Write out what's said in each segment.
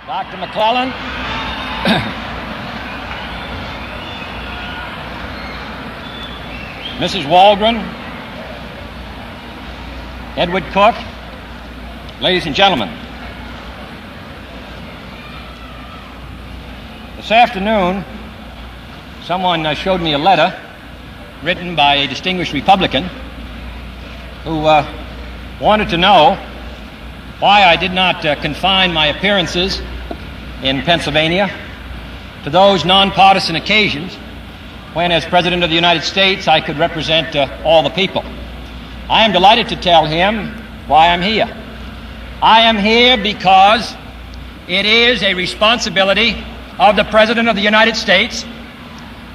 Dr. McClellan, Mrs. Waldron, Edward Cook, ladies and gentlemen. This afternoon, someone showed me a letter written by a distinguished Republican who wanted to know why I did not confine my appearances in Pennsylvania to those nonpartisan occasions when, as President of the United States, I could represent all the people. I am delighted to tell him why I'm here. I am here because it is a responsibility of the President of the United States,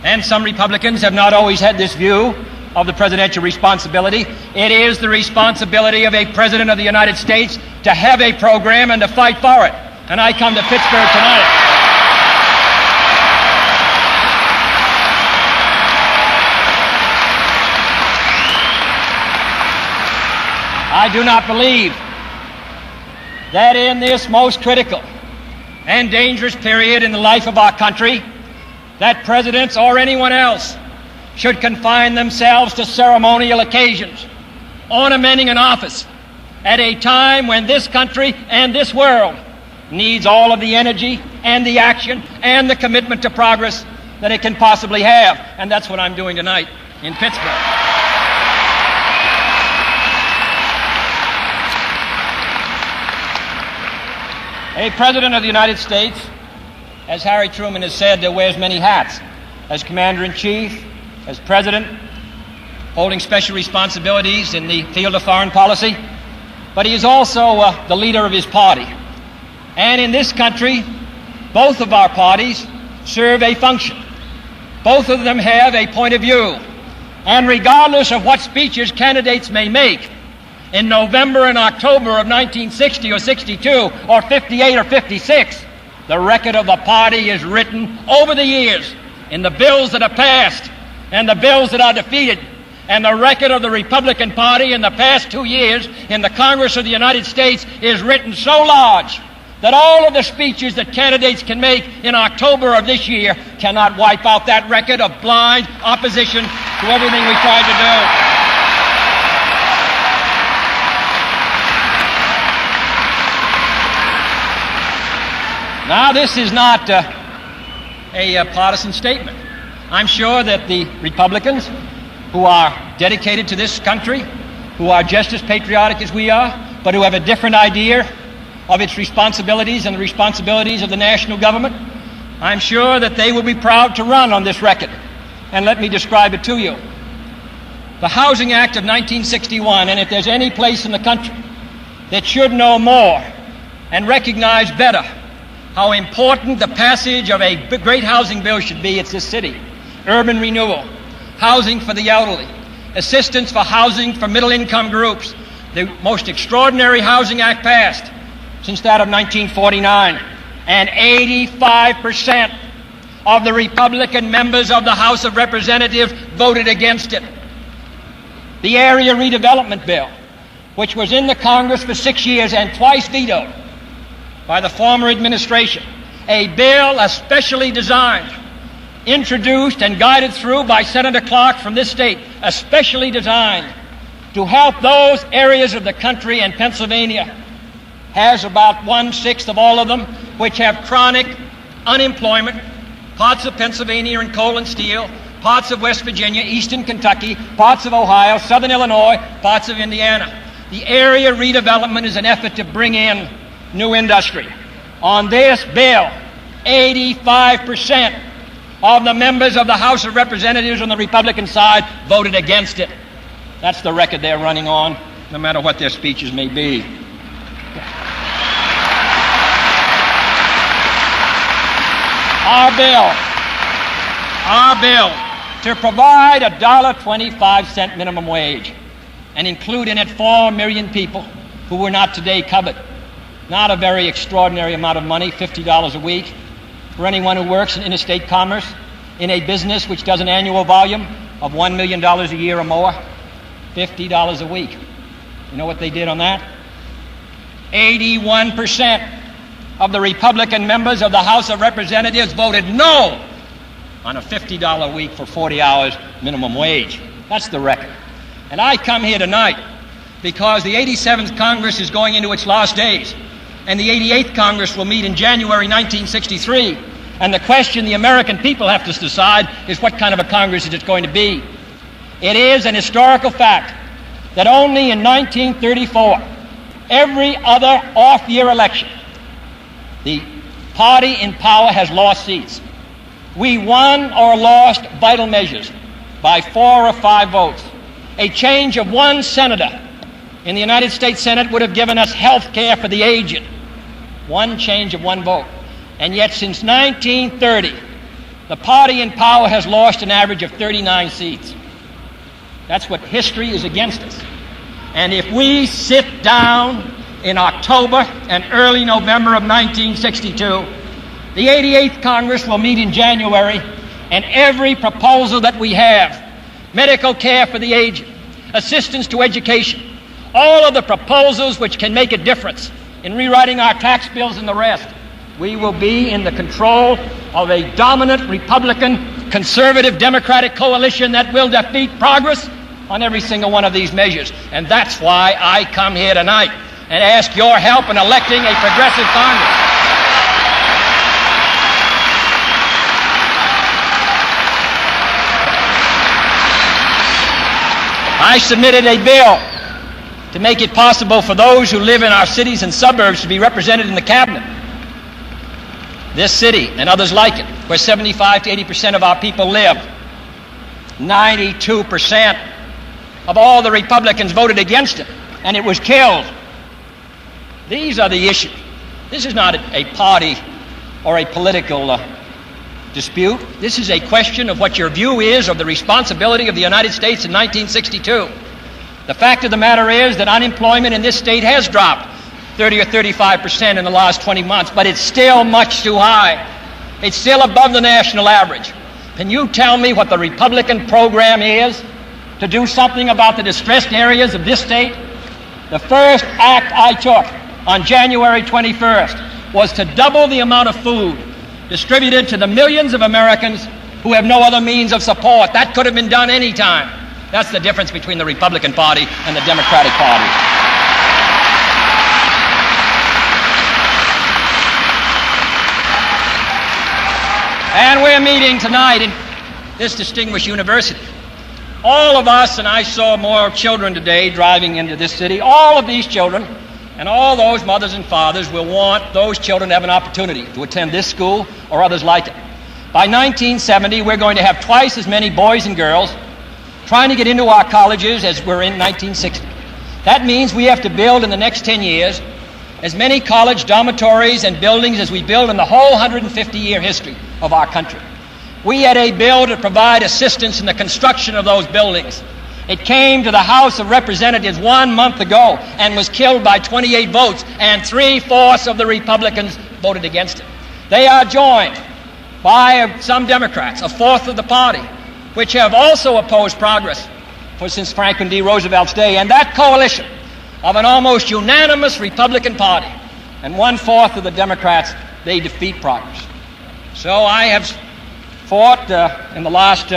and some Republicans have not always had this view of the presidential responsibility. It is the responsibility of a President of the United States to have a program and to fight for it. And I come to Pittsburgh tonight. I do not believe that in this most critical and dangerous period in the life of our country, that presidents or anyone else should confine themselves to ceremonial occasions, ornamenting an office at a time when this country and this world needs all of the energy and the action and the commitment to progress that it can possibly have. And that's what I'm doing tonight in Pittsburgh. A President of the United States, as Harry Truman has said, wears many hats. As Commander-in-Chief, as President, holding special responsibilities in the field of foreign policy, but he is also the leader of his party. And in this country, both of our parties serve a function. Both of them have a point of view. And regardless of what speeches candidates may make in November and October of 1960 or 62 or 58 or 56, the record of the party is written over the years in the bills that are passed and the bills that are defeated. And the record of the Republican Party in the past 2 years in the Congress of the United States is written so large that all of the speeches that candidates can make in October of this year cannot wipe out that record of blind opposition to everything we tried to do. Now, this is not a partisan statement. I'm sure that the Republicans who are dedicated to this country, who are just as patriotic as we are, but who have a different idea of its responsibilities and the responsibilities of the national government, I'm sure that they will be proud to run on this record. And let me describe it to you. The Housing Act of 1961, and if there's any place in the country that should know more and recognize better how important the passage of a great housing bill should be, it's this city. Urban renewal, housing for the elderly, assistance for housing for middle-income groups, the most extraordinary housing act passed since that of 1949, and 85% of the Republican members of the House of Representatives voted against it. The area redevelopment bill, which was in the Congress for 6 years and twice vetoed by the former administration, a bill especially designed, introduced and guided through by Senator Clark from this state, especially designed to help those areas of the country, and Pennsylvania has about 1/6 of all of them, which have chronic unemployment. Parts of Pennsylvania are in coal and steel, parts of West Virginia, eastern Kentucky, parts of Ohio, southern Illinois, parts of Indiana. The area redevelopment is an effort to bring in new industry. On this bill, 85% of the members of the House of Representatives on the Republican side voted against it. That's the record they're running on, no matter what their speeches may be. Our bill to provide a $1.25 minimum wage and include in it 4 million people who were not today covered. Not a very extraordinary amount of money, $50 a week, for anyone who works in interstate commerce in a business which does an annual volume of $1 million a year or more, $50 a week. You know what they did on that? 81% of the Republican members of the House of Representatives voted no on a $50 a week for 40 hours minimum wage. That's the record. And I come here tonight because the 87th Congress is going into its last days, and the 88th Congress will meet in January 1963. And the question the American people have to decide is what kind of a Congress is it going to be. It is an historical fact that only in 1934, every other off-year election, the party in power has lost seats. We won or lost vital measures by 4 or 5 votes. A change of 1 senator in the United States Senate would have given us health care for the aged. 1 change of 1 vote. And yet since 1930, the party in power has lost an average of 39 seats. That's what history is against us. And if we sit down in October and early November of 1962, the 88th Congress will meet in January, and every proposal that we have, medical care for the aged, assistance to education, all of the proposals which can make a difference in rewriting our tax bills and the rest, we will be in the control of a dominant Republican, conservative, Democratic coalition that will defeat progress on every single one of these measures. And that's why I come here tonight and ask your help in electing a progressive Congress. I submitted a bill to make it possible for those who live in our cities and suburbs to be represented in the cabinet. This city and others like it, where 75 to 80% of our people live, 92% of all the Republicans voted against it, and it was killed. These are the issues. This is not a party or a political dispute. This is a question of what your view is of the responsibility of the United States in 1962. The fact of the matter is that unemployment in this state has dropped 30 or 35% in the last 20 months, but it's still much too high. It's still above the national average. Can you tell me what the Republican program is to do something about the distressed areas of this state? The first act I took on January 21st was to double the amount of food distributed to the millions of Americans who have no other means of support. That could have been done any time. That's the difference between the Republican Party and the Democratic Party. And we're meeting tonight in this distinguished university. All of us, and I saw more children today driving into this city, all of these children and all those mothers and fathers will want those children to have an opportunity to attend this school or others like it. By 1970, we're going to have twice as many boys and girls trying to get into our colleges as were in 1960. That means we have to build in the next 10 years as many college dormitories and buildings as we build in the whole 150-year history of our country. We had a bill to provide assistance in the construction of those buildings. It came to the House of Representatives 1 month ago and was killed by 28 votes, and 3/4 of the Republicans voted against it. They are joined by some Democrats, 1/4 of the party, which have also opposed progress since Franklin D. Roosevelt's day, and that coalition of an almost unanimous Republican Party and 1/4 of the Democrats, they defeat progress. So I have fought in the last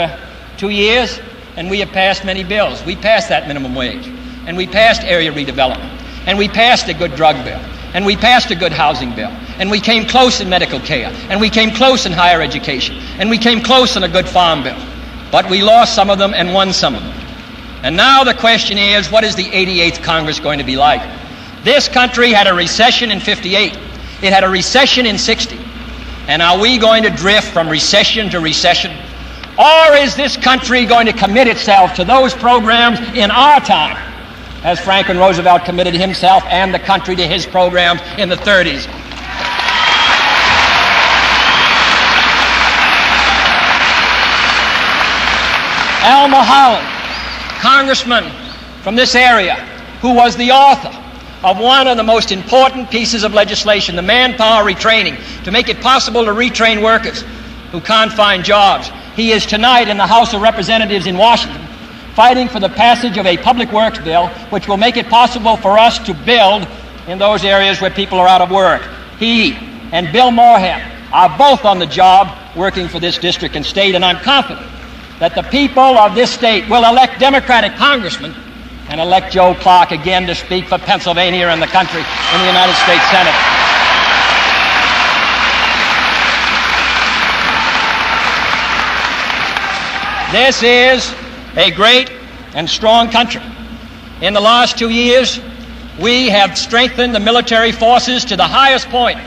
2 years, and we have passed many bills. We passed that minimum wage, and we passed area redevelopment, and we passed a good drug bill, and we passed a good housing bill, and we came close in medical care, and we came close in higher education, and we came close in a good farm bill. But we lost some of them and won some of them. And now the question is, what is the 88th Congress going to be like? This country had a recession in 58. It had a recession in 60. And are we going to drift from recession to recession? Or is this country going to commit itself to those programs in our time, as Franklin Roosevelt committed himself and the country to his programs in the 30s? Elmer Holland, congressman from this area, who was the author of one of the most important pieces of legislation, the manpower retraining, to make it possible to retrain workers who can't find jobs. He is tonight in the House of Representatives in Washington fighting for the passage of a public works bill which will make it possible for us to build in those areas where people are out of work. He and Bill Moorhead are both on the job working for this district and state, and I'm confident that the people of this state will elect Democratic congressmen and elect Joe Clark again to speak for Pennsylvania and the country in the United States Senate. This is a great and strong country. In the last 2 years, we have strengthened the military forces to the highest point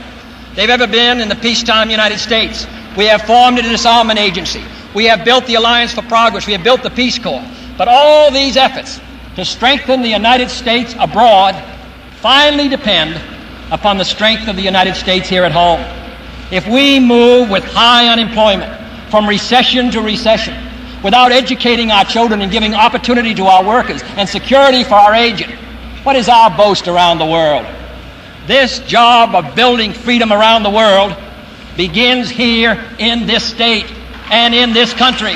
they've ever been in the peacetime United States. We have formed a disarmament agency. We have built the Alliance for Progress. We have built the Peace Corps. But all these efforts to strengthen the United States abroad finally depend upon the strength of the United States here at home. If we move with high unemployment from recession to recession, without educating our children and giving opportunity to our workers and security for our aged, what is our boast around the world? This job of building freedom around the world begins here in this state and in this country.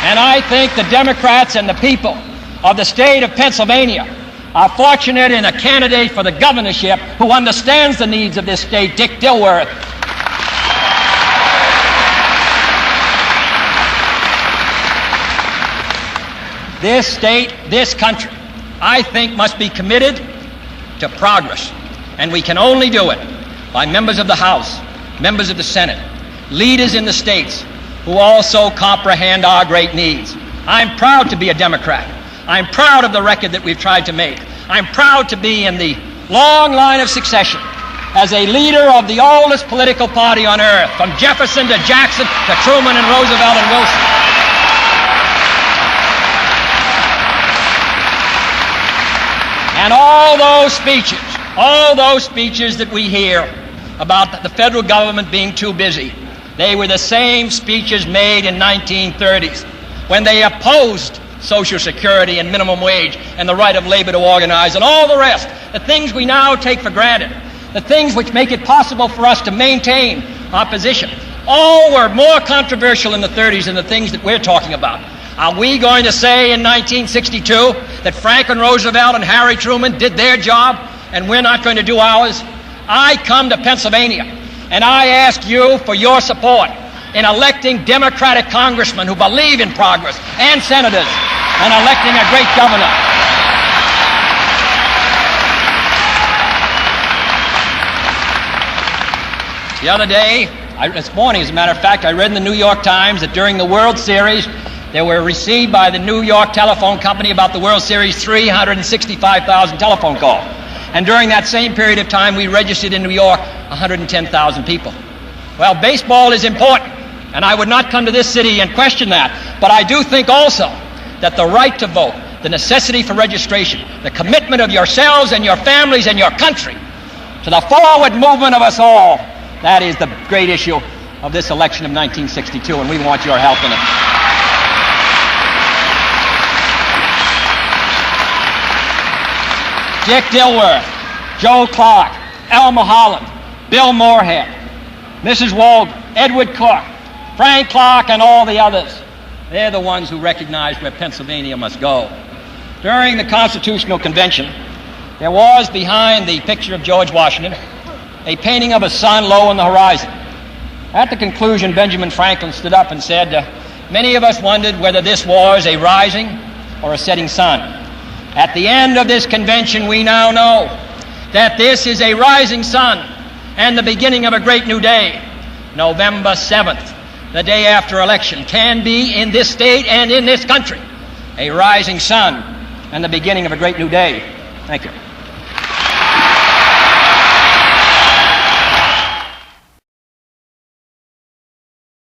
And I think the Democrats and the people of the state of Pennsylvania are fortunate in a candidate for the governorship who understands the needs of this state, Dick Dilworth. This state, this country, I think must be committed to progress. And we can only do it by members of the House, members of the Senate, leaders in the states who also comprehend our great needs. I'm proud to be a Democrat. I'm proud of the record that we've tried to make. I'm proud to be in the long line of succession as a leader of the oldest political party on earth, from Jefferson to Jackson to Truman and Roosevelt and Wilson. And all those speeches that we hear about the federal government being too busy, they were the same speeches made in 1930s when they opposed Social Security and minimum wage and the right of labor to organize and all the rest, the things we now take for granted, the things which make it possible for us to maintain our position. All were more controversial in the 30s than the things that we're talking about. Are we going to say in 1962 that Franklin Roosevelt and Harry Truman did their job and we're not going to do ours? I come to Pennsylvania and I ask you for your support in electing Democratic congressmen who believe in progress and senators and electing a great governor. The other day, this morning as a matter of fact, I read in the New York Times that during the World Series, there were received by the New York Telephone Company about the World Series 365,000 telephone calls. And during that same period of time, we registered in New York 110,000 people. Well, baseball is important, and I would not come to this city and question that. But I do think also that the right to vote, the necessity for registration, the commitment of yourselves and your families and your country to the forward movement of us all, that is the great issue of this election of 1962, and we want your help in it. Dick Dilworth, Joe Clark, Elmer Holland, Bill Moorhead, Mrs. Waldron, Edward Cook, Frank Clark, and all the others. They're the ones who recognize where Pennsylvania must go. During the Constitutional Convention, there was behind the picture of George Washington a painting of a sun low on the horizon. At the conclusion, Benjamin Franklin stood up and said, many of us wondered whether this was a rising or a setting sun. At the end of this convention, we now know that this is a rising sun and the beginning of a great new day. November 7th, the day after election, can be in this state and in this country a rising sun and the beginning of a great new day. Thank you.